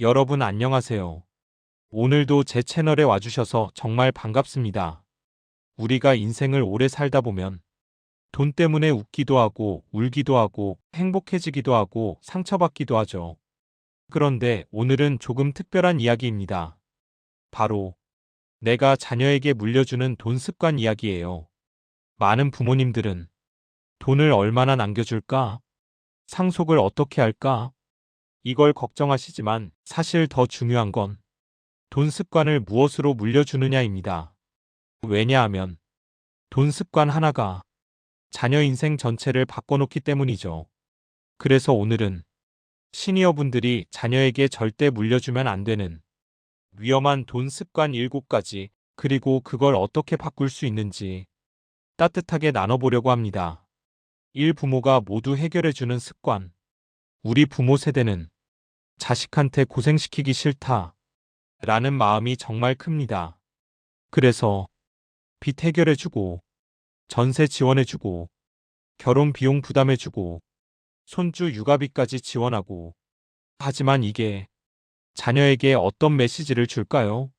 여러분 안녕하세요. 오늘도 제 채널에 와주셔서 정말 반갑습니다. 우리가 인생을 오래 살다 보면 돈 때문에 웃기도 하고 울기도 하고 행복해지기도 하고 상처받기도 하죠. 그런데 오늘은 조금 특별한 이야기입니다. 바로 내가 자녀에게 물려주는 돈 습관 이야기예요. 많은 부모님들은 돈을 얼마나 남겨줄까? 상속을 어떻게 할까? 이걸 걱정하시지만 사실 더 중요한 건 돈 습관을 무엇으로 물려주느냐입니다. 왜냐하면 돈 습관 하나가 자녀 인생 전체를 바꿔놓기 때문이죠. 그래서 오늘은 시니어분들이 자녀에게 절대 물려주면 안 되는 위험한 돈 습관 7가지, 그리고 그걸 어떻게 바꿀 수 있는지 따뜻하게 나눠보려고 합니다. 1. 부모가 모두 해결해주는 습관. 우리 부모 세대는 자식한테 고생시키기 싫다 라는 마음이 정말 큽니다. 그래서 빚 해결해주고, 전세 지원해주고, 결혼 비용 부담해주고, 손주 육아비까지 지원하고. 하지만 이게 자녀에게 어떤 메시지를 줄까요?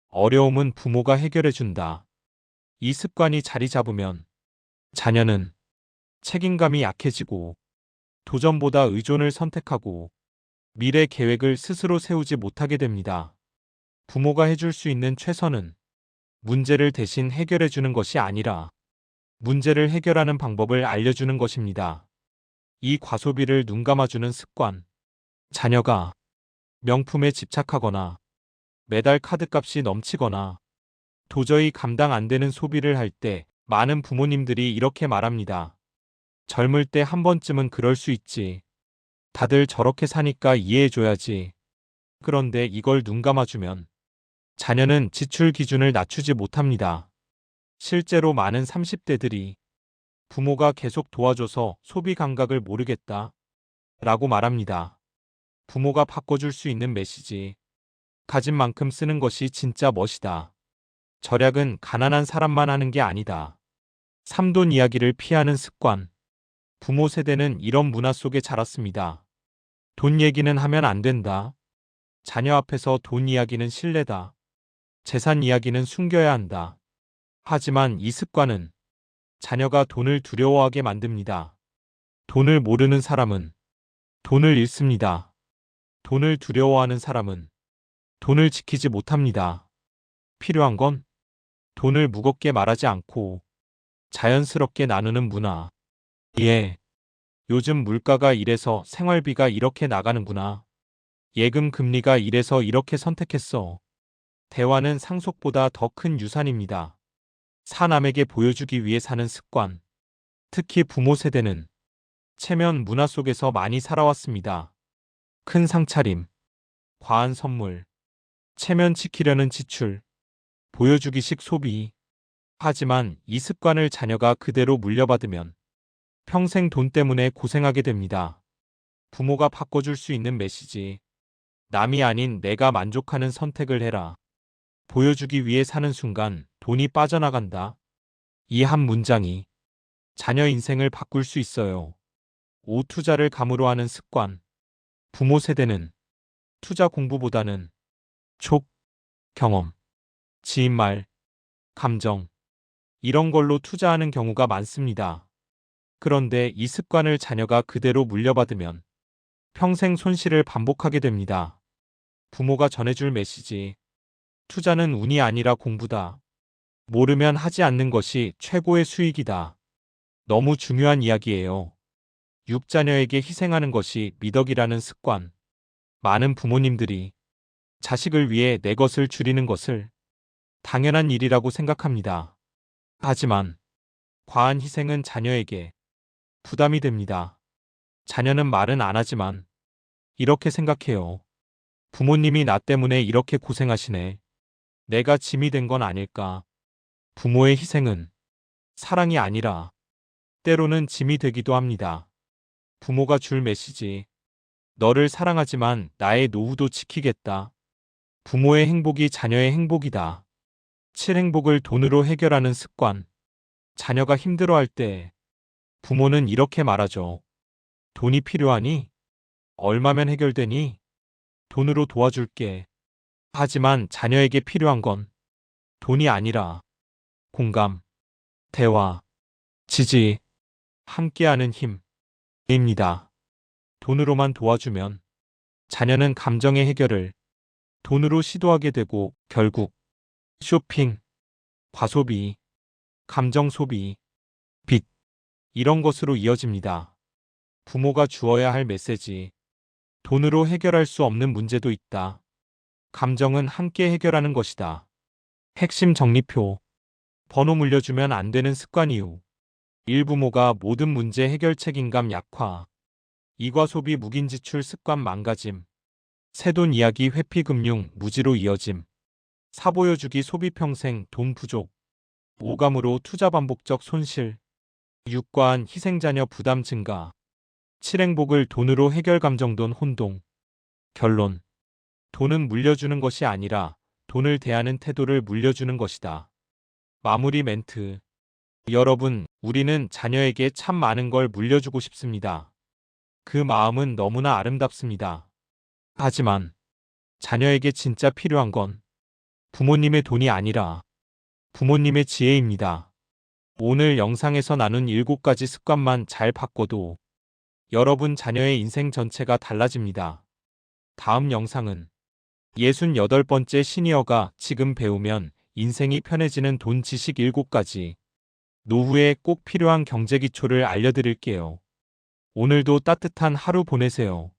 어려움은 부모가 해결해준다. 이 습관이 자리 잡으면 자녀는 책임감이 약해지고 도전보다 의존을 선택하고 미래 계획을 스스로 세우지 못하게 됩니다. 부모가 해줄 수 있는 최선은 문제를 대신 해결해주는 것이 아니라 문제를 해결하는 방법을 알려주는 것입니다. 이 과소비를 눈감아주는 습관. 자녀가 명품에 집착하거나 매달 카드값이 넘치거나 도저히 감당 안 되는 소비를 할 때 많은 부모님들이 이렇게 말합니다. 젊을 때 한 번쯤은 그럴 수 있지. 다들 저렇게 사니까 이해해줘야지. 그런데 이걸 눈감아주면 자녀는 지출 기준을 낮추지 못합니다. 실제로 많은 30대들이 부모가 계속 도와줘서 소비 감각을 모르겠다 라고 말합니다. 부모가 바꿔줄 수 있는 메시지. 가진 만큼 쓰는 것이 진짜 멋이다. 절약은 가난한 사람만 하는 게 아니다. 3돈 이야기를 피하는 습관. 부모 세대는 이런 문화 속에 자랐습니다. 돈 얘기는 하면 안 된다. 자녀 앞에서 돈 이야기는 실례다. 재산 이야기는 숨겨야 한다. 하지만 이 습관은 자녀가 돈을 두려워하게 만듭니다. 돈을 모르는 사람은 돈을 잃습니다. 돈을 두려워하는 사람은 돈을 지키지 못합니다. 필요한 건 돈을 무겁게 말하지 않고 자연스럽게 나누는 문화. 예, 요즘 물가가 이래서 생활비가 이렇게 나가는구나. 예금 금리가 이래서 이렇게 선택했어. 대화는 상속보다 더 큰 유산입니다. 사남에게 보여주기 위해 사는 습관. 특히 부모 세대는 체면 문화 속에서 많이 살아왔습니다. 큰 상차림, 과한 선물, 체면 지키려는 지출, 보여주기식 소비. 하지만 이 습관을 자녀가 그대로 물려받으면 평생 돈 때문에 고생하게 됩니다. 부모가 바꿔줄 수 있는 메시지. 남이 아닌 내가 만족하는 선택을 해라. 보여주기 위해 사는 순간 돈이 빠져나간다. 이 한 문장이 자녀 인생을 바꿀 수 있어요. 5. 투자를 감으로 하는 습관. 부모 세대는 투자 공부보다는 촉, 경험, 지인 말, 감정, 이런 걸로 투자하는 경우가 많습니다. 그런데 이 습관을 자녀가 그대로 물려받으면 평생 손실을 반복하게 됩니다. 부모가 전해줄 메시지. 투자는 운이 아니라 공부다. 모르면 하지 않는 것이 최고의 수익이다. 너무 중요한 이야기예요. 6. 자녀에게 희생하는 것이 미덕이라는 습관. 많은 부모님들이 자식을 위해 내 것을 줄이는 것을 당연한 일이라고 생각합니다. 하지만 과한 희생은 자녀에게 부담이 됩니다. 자녀는 말은 안 하지만 이렇게 생각해요. 부모님이 나 때문에 이렇게 고생하시네. 내가 짐이 된 건 아닐까. 부모의 희생은 사랑이 아니라 때로는 짐이 되기도 합니다. 부모가 줄 메시지. 너를 사랑하지만 나의 노후도 지키겠다. 부모의 행복이 자녀의 행복이다. 7. 행복을 돈으로 해결하는 습관. 자녀가 힘들어할 때 부모는 이렇게 말하죠. 돈이 필요하니? 얼마면 해결되니? 돈으로 도와줄게. 하지만 자녀에게 필요한 건 돈이 아니라 공감, 대화, 지지, 함께하는 힘입니다. 돈으로만 도와주면 자녀는 감정의 해결을 돈으로 시도하게 되고 결국 쇼핑, 과소비, 감정 소비, 빚, 이런 것으로 이어집니다. 부모가 주어야 할 메시지. 돈으로 해결할 수 없는 문제도 있다. 감정은 함께 해결하는 것이다. 핵심 정리표. 번호 물려주면 안 되는 습관 이유. 일부모가 모든 문제 해결 책임감 약화. 이과소비 묵인 지출 습관 망가짐. 새돈 이야기 회피금융 무지로 이어짐. 사보여주기 소비 평생 돈 부족. 오감으로 투자 반복적 손실. 육과한 희생자녀 부담 증가. 칠행복을 돈으로 해결 감정돈 혼동. 결론. 돈은 물려주는 것이 아니라 돈을 대하는 태도를 물려주는 것이다. 마무리 멘트. 여러분, 우리는 자녀에게 참 많은 걸 물려주고 싶습니다. 그 마음은 너무나 아름답습니다. 하지만 자녀에게 진짜 필요한 건 부모님의 돈이 아니라 부모님의 지혜입니다. 오늘 영상에서 나눈 7가지 습관만 잘 바꿔도 여러분 자녀의 인생 전체가 달라집니다. 다음 영상은 68번째 시니어가 지금 배우면 인생이 편해지는 돈 지식 7가지. 노후에 꼭 필요한 경제 기초를 알려드릴게요. 오늘도 따뜻한 하루 보내세요.